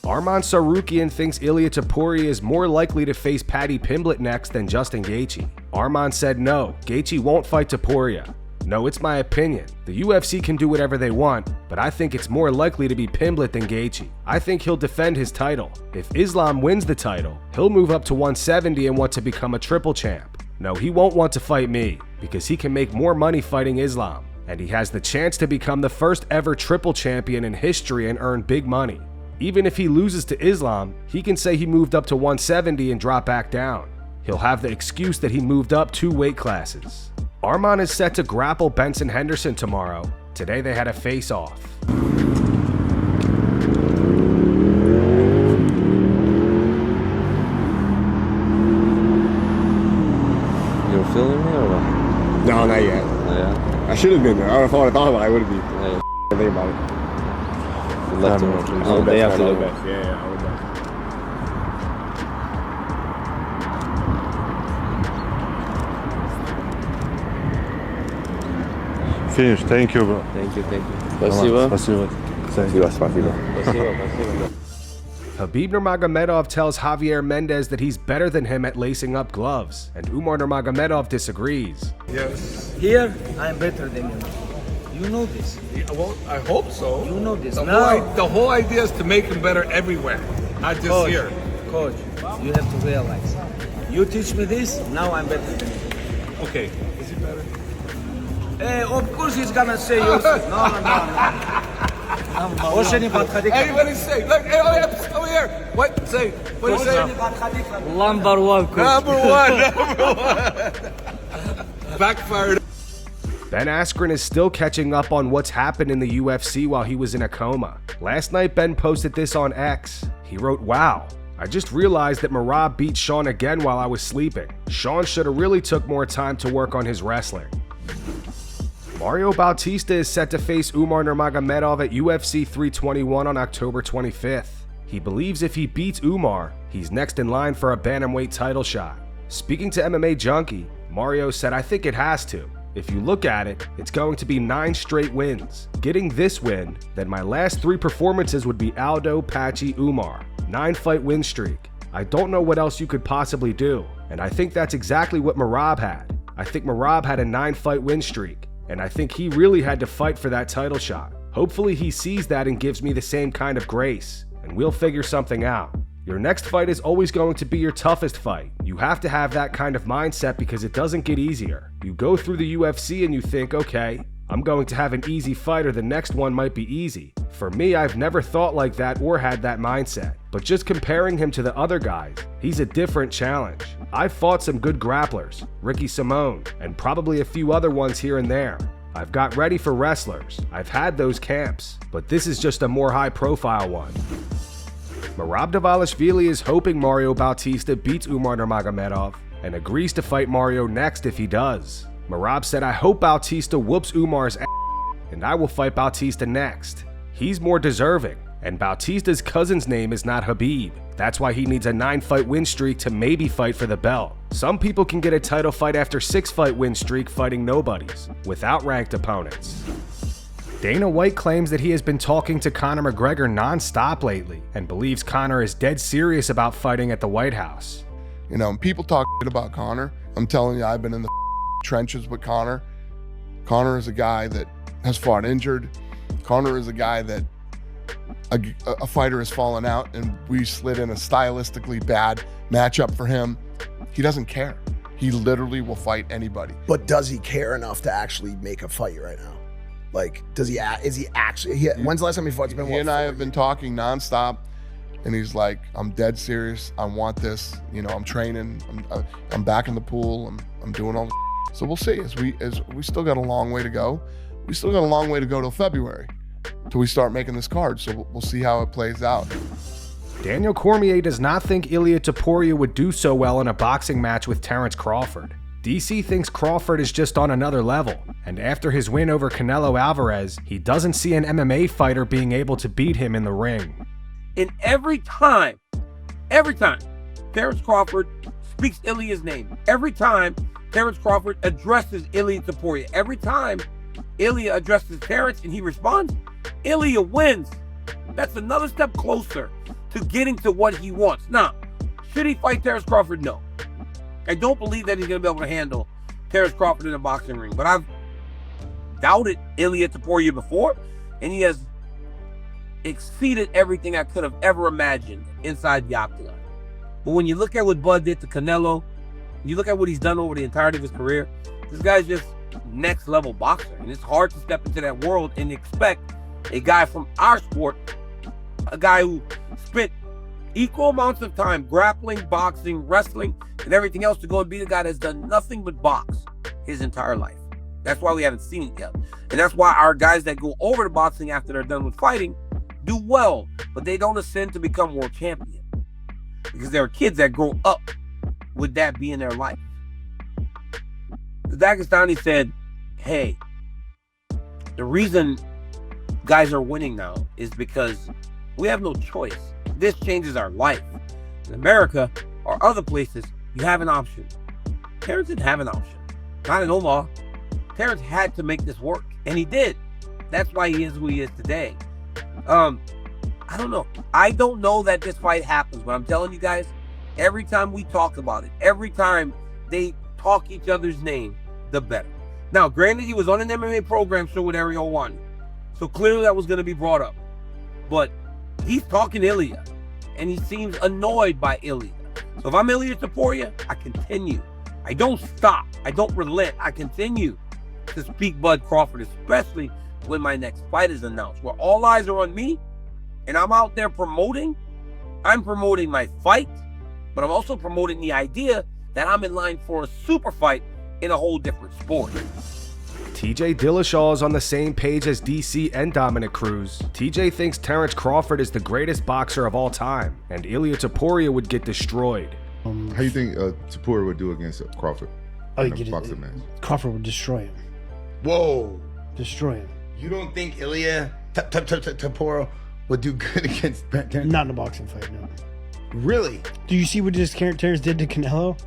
Arman Tsarukyan thinks Ilia Topuria is more likely to face Paddy Pimblett next than Justin Gaethje. Arman said no, Gaethje won't fight Topuria. No, it's my opinion. The UFC can do whatever they want, but I think it's more likely to be Pimblett than Gaethje. I think he'll defend his title. If Islam wins the title, he'll move up to 170 and want to become a triple champ. No, he won't want to fight me, because he can make more money fighting Islam, and he has the chance to become the first ever triple champion in history and earn big money. Even if he loses to Islam, he can say he moved up to 170 and drop back down. He'll have the excuse that he moved up 2 weight classes. Arman is set to grapple Benson Henderson tomorrow. Today they had a face-off. You feeling me or what? No, not yet. Yeah. I should have been there. I don't know if I thought about it, I would have been. Yeah. Think about it. You left him. I would bet. They have to I would do bet. it. Yeah, I would bet. Finish. Thank you, bro. Thank you. Спасибо. Спасибо. Спасибо. Khabib Nurmagomedov tells Javier Mendez that he's better than him at lacing up gloves, and Umar Nurmagomedov disagrees. Yes. Here, I'm better than you. You know this. Yeah, well, I hope so. You know this. The whole idea is to make him better everywhere, not just Coach, here. Coach, you have to realize. You teach me this, now I'm better than you. Okay. Is he better? Of course he's gonna say yours. No. Everybody say. Look, hey, over here. What? Say. What do you say? Number one, coach. Number one. Backfired. Ben Askren is still catching up on what's happened in the UFC while he was in a coma. Last night, Ben posted this on X. He wrote, "Wow, I just realized that Merab beat Sean again while I was sleeping. Sean should have really took more time to work on his wrestling." Mario Bautista is set to face Umar Nurmagomedov at UFC 321 on October 25th. He believes if he beats Umar, he's next in line for a bantamweight title shot. Speaking to MMA Junkie, Mario said, "I think it has to. If you look at it, it's going to be 9 straight wins. Getting this win, then my last 3 performances would be Aldo, Patchy, Umar. 9-fight win streak. I don't know what else you could possibly do, and I think that's exactly what Merab had. I think Merab had a 9-fight win streak, and I think he really had to fight for that title shot. Hopefully he sees that and gives me the same kind of grace, and we'll figure something out. Your next fight is always going to be your toughest fight. You have to have that kind of mindset because it doesn't get easier. You go through the UFC and you think, okay, I'm going to have an easy fight or the next one might be easy. For me, I've never thought like that or had that mindset. But just comparing him to the other guys, he's a different challenge. I've fought some good grapplers, Ricky Simone, and probably a few other ones here and there. I've got ready for wrestlers. I've had those camps, but this is just a more high-profile one." Merab Dvalishvili is hoping Mario Bautista beats Umar Nurmagomedov and agrees to fight Mario next if he does. Merab said, "I hope Bautista whoops Umar's ass, and I will fight Bautista next. He's more deserving, and Bautista's cousin's name is not Khabib. That's why he needs a 9-fight win streak to maybe fight for the belt. Some people can get a title fight after 6-fight win streak fighting nobodies, without ranked opponents." Dana White claims that he has been talking to Conor McGregor non-stop lately and believes Conor is dead serious about fighting at the White House. You know, when people talk about Conor, I'm telling you, I've been in the trenches with Conor. Conor is a guy that has fought injured. Conor is a guy that a fighter has fallen out and we slid in a stylistically bad matchup for him. He doesn't care. He literally will fight anybody. But does he care enough to actually make a fight right now? Like, is he actually, when's the last time he fought? It's been, he and I have been talking nonstop, and he's like, I'm dead serious. I want this. You know, I'm training. I'm back in the pool. I'm doing all the so we'll see. As we still got a long way to go. We still got a long way to go till February, till we start making this card. So we'll see how it plays out. Daniel Cormier does not think Ilia Topuria would do so well in a boxing match with Terence Crawford. DC thinks Crawford is just on another level, and after his win over Canelo Alvarez, he doesn't see an MMA fighter being able to beat him in the ring. And every time, Terence Crawford speaks Ilia's name. Every time Terence Crawford addresses Ilia Topuria. Every time Ilia addresses Terence and he responds, Ilia wins. That's another step closer to getting to what he wants. Now, should he fight Terence Crawford? No. I don't believe that he's going to be able to handle Terence Crawford in a boxing ring, but I've doubted Ilia Topuria before, and he has exceeded everything I could have ever imagined inside the octagon. But when you look at what Bud did to Canelo, you look at what he's done over the entirety of his career, this guy's just next level boxer. And it's hard to step into that world and expect a guy from our sport, a guy who spent equal amounts of time grappling, boxing, wrestling, and everything else, to go and be the guy that's done nothing but box his entire life. That's why we haven't seen it yet. And that's why our guys that go over to boxing after they're done with fighting do well, but they don't ascend to become world champion. Because there are kids that grow up with that being their life. The Dagestani said, hey, the reason guys are winning now is because we have no choice. This changes our life. In America or other places, you have an option. Terence didn't have an option. Not in Omaha. Terence had to make this work, and he did. That's why he is who he is today. I don't know. I don't know that this fight happens, but I'm telling you guys, every time we talk about it, every time they talk each other's name, the better. Now, granted, he was on an MMA program show with Helwani, so clearly that was going to be brought up. But he's talking Ilia, and he seems annoyed by Ilia. So if I'm Ilia Topuria, I continue. I don't stop. I don't relent. I continue to speak Bud Crawford, especially when my next fight is announced, where all eyes are on me, and I'm out there promoting. I'm promoting my fight, but I'm also promoting the idea that I'm in line for a super fight in a whole different sport. TJ Dillashaw is on the same page as DC and Dominick Cruz. TJ thinks Terence Crawford is the greatest boxer of all time, and Ilia Topuria would get destroyed. How do you think Topuria would do against Crawford? Oh, in a boxing match? Crawford would destroy him. Whoa. Destroy him. You don't think Ilia Topuria would do good against Terence? Not in a boxing fight, no. Really? Do you see what Terence did to Canelo?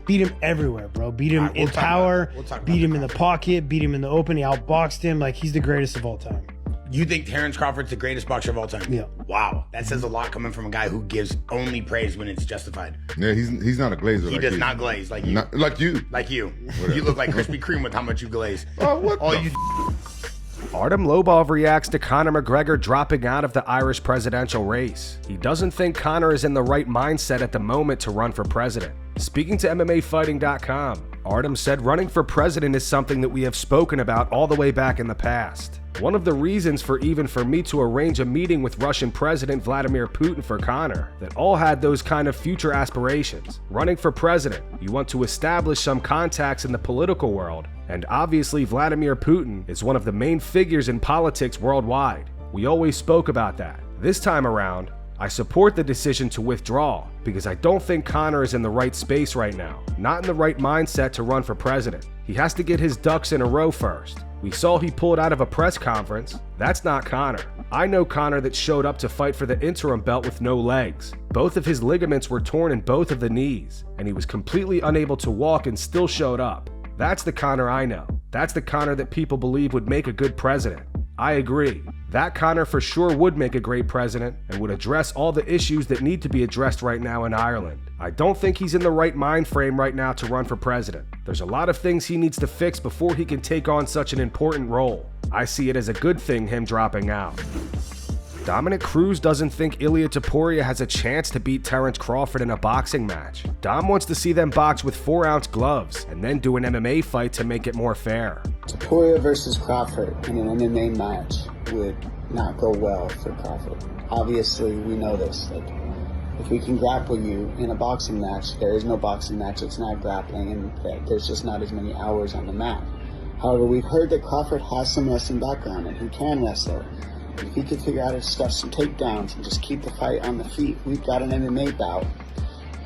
Beat him everywhere, bro. Beat him in power, beat him in the pocket, beat him in the open. He outboxed him. Like, he's the greatest of all time. You think Terence Crawford's the greatest boxer of all time? Yeah. Wow. That says a lot coming from a guy who gives only praise when it's justified. Yeah, he's not a glazer. He does not glaze like you. Not, like you. Like you. You look like Krispy Kreme with how much you glaze. Oh, what all the you Artem Lobov reacts to Conor McGregor dropping out of the Irish presidential race. He doesn't think Conor is in the right mindset at the moment to run for president. Speaking to MMAfighting.com, Artem said running for president is something that we have spoken about all the way back in the past. One of the reasons for me to arrange a meeting with Russian President Vladimir Putin for Conor, that all had those kind of future aspirations. Running for president, you want to establish some contacts in the political world, and obviously Vladimir Putin is one of the main figures in politics worldwide. We always spoke about that. This time around, I support the decision to withdraw because I don't think Conor is in the right space right now, not in the right mindset to run for president. He has to get his ducks in a row first. We saw he pulled out of a press conference. That's not Conor. I know Conor that showed up to fight for the interim belt with no legs. Both of his ligaments were torn in both of the knees, and he was completely unable to walk and still showed up. That's the Conor I know. That's the Conor that people believe would make a good president. I agree. That Conor for sure would make a great president and would address all the issues that need to be addressed right now in Ireland. I don't think he's in the right mind frame right now to run for president. There's a lot of things he needs to fix before he can take on such an important role. I see it as a good thing, him dropping out. Dominick Cruz doesn't think Ilia Topuria has a chance to beat Terence Crawford in a boxing match. Dom wants to see them box with 4-ounce gloves and then do an MMA fight to make it more fair. Topuria versus Crawford in an MMA match would not go well for Crawford. Obviously, we know this. Like, if we can grapple you in a boxing match, there is no boxing match, it's not grappling, and there's just not as many hours on the mat. However, we've heard that Crawford has some wrestling background and he can wrestle. If he could figure out how to stuff some takedowns and just keep the fight on the feet, we've got an MMA bout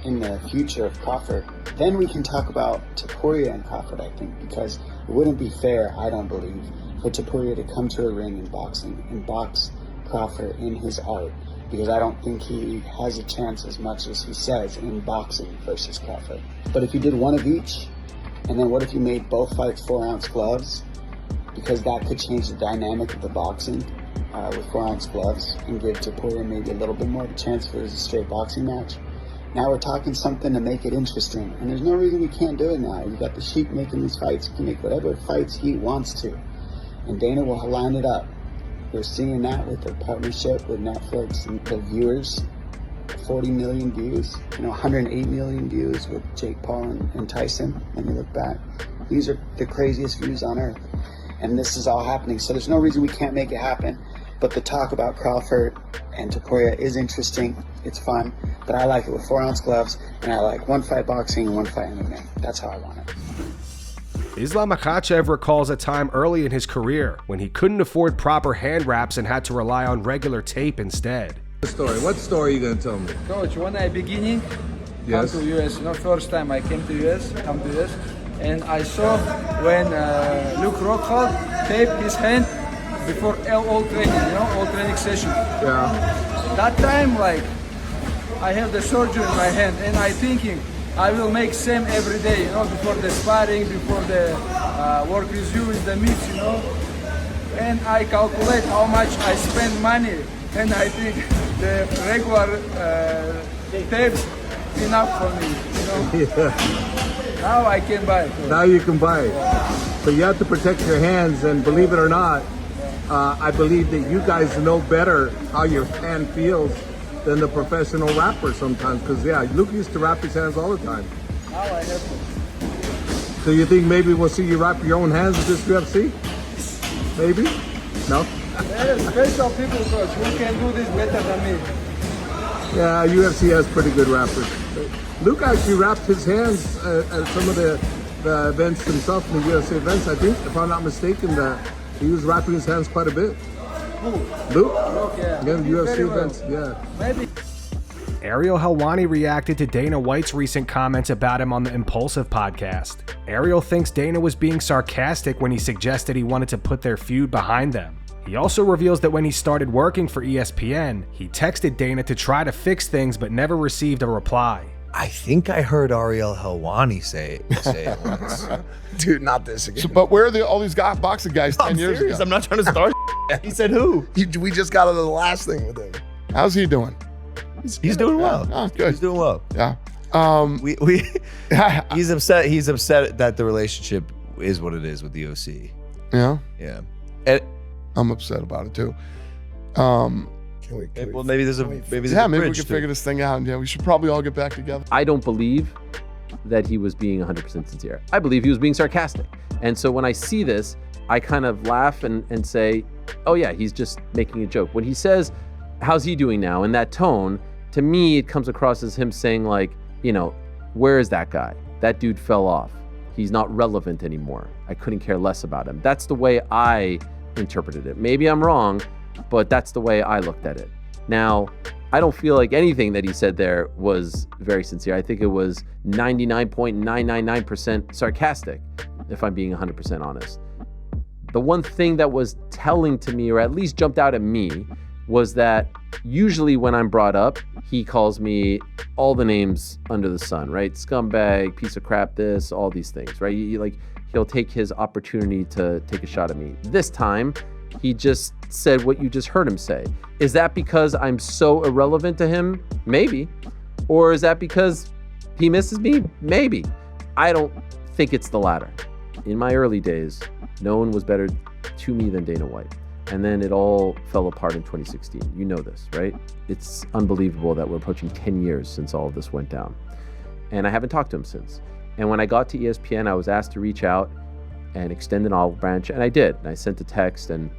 in the future of Crawford. Then we can talk about Topuria and Crawford, I think, because it wouldn't be fair, I don't believe, for Topuria to come to a ring in boxing and box Crawford in his art, because I don't think he has a chance as much as he says in boxing versus Crawford. But if you did one of each, and then what if you made both fights 4-ounce gloves? Because that could change the dynamic of the boxing. with 4-ounce gloves and give Topuria maybe a little bit more of a chance for a straight boxing match. Now we're talking something to make it interesting, and there's no reason we can't do it now. You got the Sheik making these fights. He can make whatever fights he wants to, and Dana will line it up. We're seeing that with the partnership with Netflix and the viewers. 40 million views, 108 million views with Jake Paul and Tyson. When you look back, these are the craziest views on earth, and this is all happening. So there's no reason we can't make it happen. But the talk about Crawford and Topuria is interesting. It's fun, but I like it with 4-ounce gloves, and I like one fight boxing and one fight MMA. That's how I want it. Islam Makhachev recalls a time early in his career when he couldn't afford proper hand wraps and had to rely on regular tape instead. What story are you going to tell me? Coach, when I beginning, Yes. come to US, first time I came to US, and I saw when Luke Rockhold taped his hand before all training, all training session. Yeah. That time, I have the surgery in my hand, and I thinking I will make same every day, before the sparring, before the work review with the meets, and I calculate how much I spend money, and I think the regular tapes enough for me, Yeah. Now I can buy it. Now you can buy it. But you have to protect your hands, and believe it or not, I believe that you guys know better how your hand feels than the professional rapper sometimes. Because, Luke used to wrap his hands all the time. Now I have to. So you think maybe we'll see you wrap your own hands at this UFC? Maybe? No? There are special people, coach, who can do this better than me. Yeah, UFC has pretty good rappers. Luke actually wrapped his hands at some of the events himself, in the UFC events. I think, if I'm not mistaken, that he was wrapping his hands quite a bit. Luke? Yeah. Again, UFC Very well. events, yeah. Maybe. Ariel Helwani reacted to Dana White's recent comments about him on the Impulsive podcast. Ariel thinks Dana was being sarcastic when he suggested he wanted to put their feud behind them. He also reveals that when he started working for ESPN, he texted Dana to try to fix things but never received a reply. I think I heard Ariel Helwani say it once. Dude, not this again. But where are all these boxing guys 10 years serious. ago? I'm not trying to start. He said who? We just got into the last thing with him. How's he doing? He's doing well. Oh, good. He's doing well. Yeah. He's upset. He's upset that the relationship is what it is with the OC. Yeah. Yeah. I'm upset about it too. Well, maybe there's a maybe we can figure this thing out. Yeah, we should probably all get back together. I don't believe that he was being 100% sincere. I believe he was being sarcastic. And so when I see this, I kind of laugh and say, oh yeah, he's just making a joke. When he says, how's he doing now, in that tone, to me, it comes across as him saying like, where is that guy? That dude fell off. He's not relevant anymore. I couldn't care less about him. That's the way I interpreted it. Maybe I'm wrong, but that's the way I looked at it. Now, I don't feel like anything that he said there was very sincere. I think it was 99.999% sarcastic, if I'm being 100% honest. The one thing that was telling to me, or at least jumped out at me, was that usually when I'm brought up, he calls me all the names under the sun, right? Scumbag, piece of crap, this, all these things, right? He'll take his opportunity to take a shot at me. This time, he just said what you just heard him say. Is that because I'm so irrelevant to him? Maybe. Or is that because he misses me? Maybe. I don't think it's the latter. In my early days, no one was better to me than Dana White. And then it all fell apart in 2016. You know this, right? It's unbelievable that we're approaching 10 years since all of this went down. And I haven't talked to him since. And when I got to ESPN, I was asked to reach out and extend an olive branch, and I did. And I sent a text, and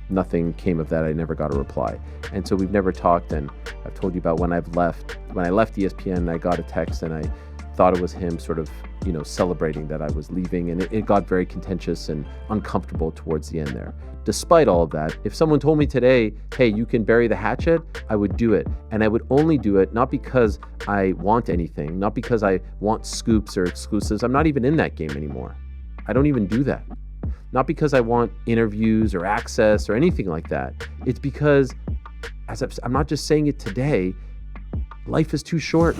nothing came of that. I never got a reply. And so we've never talked, and I've told you about when I left ESPN, I got a text, and I thought it was him sort of, celebrating that I was leaving, and it got very contentious and uncomfortable towards the end there. Despite all of that, if someone told me today, hey, you can bury the hatchet, I would do it. And I would only do it not because I want anything, not because I want scoops or exclusives. I'm not even in that game anymore. I don't even do that. Not because I want interviews or access or anything like that. It's because, I'm not just saying it today, life is too short.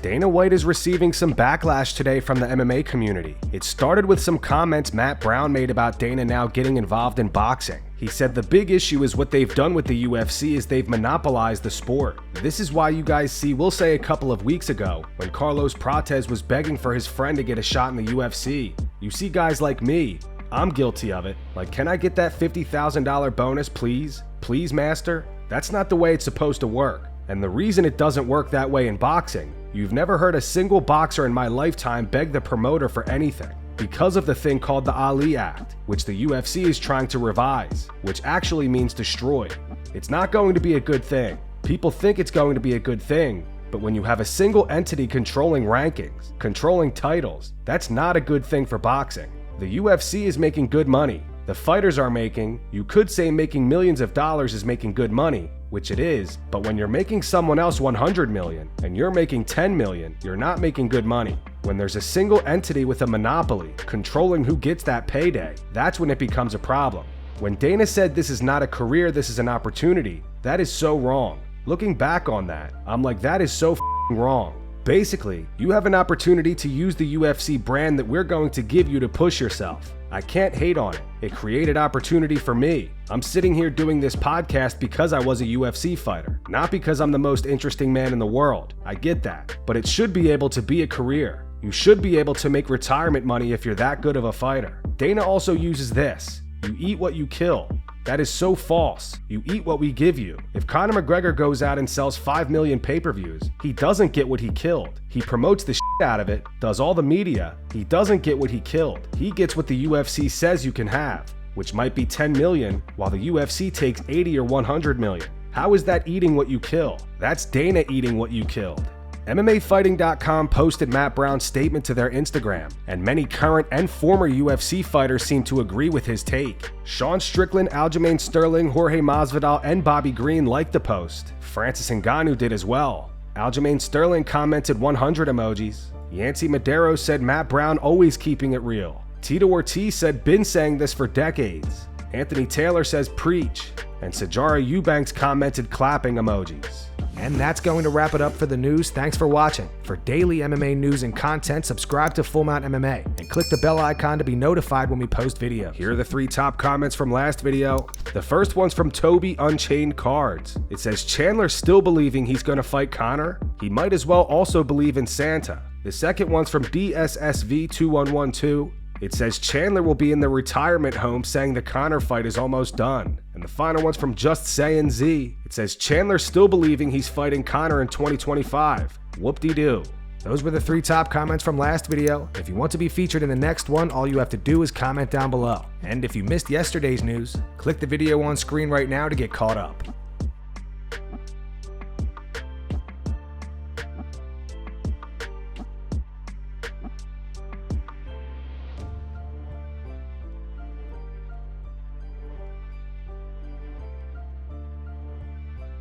Dana White is receiving some backlash today from the MMA community. It started with some comments Matt Brown made about Dana now getting involved in boxing. He said the big issue is what they've done with the UFC is they've monopolized the sport. This is why you guys see, we'll say a couple of weeks ago, when Carlos Prates was begging for his friend to get a shot in the UFC. You see guys like me, I'm guilty of it. Like, can I get that $50,000 bonus, please? Please, master? That's not the way it's supposed to work. And the reason it doesn't work that way in boxing, you've never heard a single boxer in my lifetime beg the promoter for anything, because of the thing called the Ali Act, which the UFC is trying to revise, which actually means destroy. It's not going to be a good thing. People think it's going to be a good thing, but when you have a single entity controlling rankings, controlling titles, that's not a good thing for boxing. The UFC is making good money. The fighters are making, you could say making millions of dollars is making good money, which it is, but when you're making someone else 100 million and you're making 10 million, you're not making good money. When there's a single entity with a monopoly controlling who gets that payday, that's when it becomes a problem. When Dana said this is not a career, this is an opportunity, that is so wrong. Looking back on that, I'm like, that is so wrong. Basically, you have an opportunity to use the UFC brand that we're going to give you to push yourself. I can't hate on it. It created opportunity for me. I'm sitting here doing this podcast because I was a UFC fighter, not because I'm the most interesting man in the world. I get that, but it should be able to be a career. You should be able to make retirement money if you're that good of a fighter. Dana also uses this: you eat what you kill. That is so false. You eat what we give you. If Conor McGregor goes out and sells 5 million pay-per-views, he doesn't get what he killed. He promotes the shit out of it, does all the media. He doesn't get what he killed. He gets what the UFC says you can have, which might be 10 million, while the UFC takes 80 or 100 million. How is that eating what you kill? That's Dana eating what you killed. MMAfighting.com posted Matt Brown's statement to their Instagram, and many current and former UFC fighters seem to agree with his take. Sean Strickland, Aljamain Sterling, Jorge Masvidal, and Bobby Green liked the post. Francis Ngannou did as well. Aljamain Sterling commented 100 emojis. Yancy Medeiros said Matt Brown always keeping it real. Tito Ortiz said been saying this for decades. Anthony Taylor says preach. And Sajara Eubanks commented clapping emojis. And that's going to wrap it up for the news. Thanks for watching. For daily MMA news and content, subscribe to Full Mount MMA and click the bell icon to be notified when we post videos. Here are the 3 top comments from last video. The first one's from Toby Unchained Cards. It says, Chandler still believing he's going to fight Conor? He might as well also believe in Santa. The second one's from DSSV2112. It says Chandler will be in the retirement home saying the Conor fight is almost done. And the final one's from Just Sayin' Z. It says Chandler still believing he's fighting Conor in 2025. Whoop-de-doo. Those were the 3 top comments from last video. If you want to be featured in the next one, all you have to do is comment down below. And if you missed yesterday's news, click the video on screen right now to get caught up.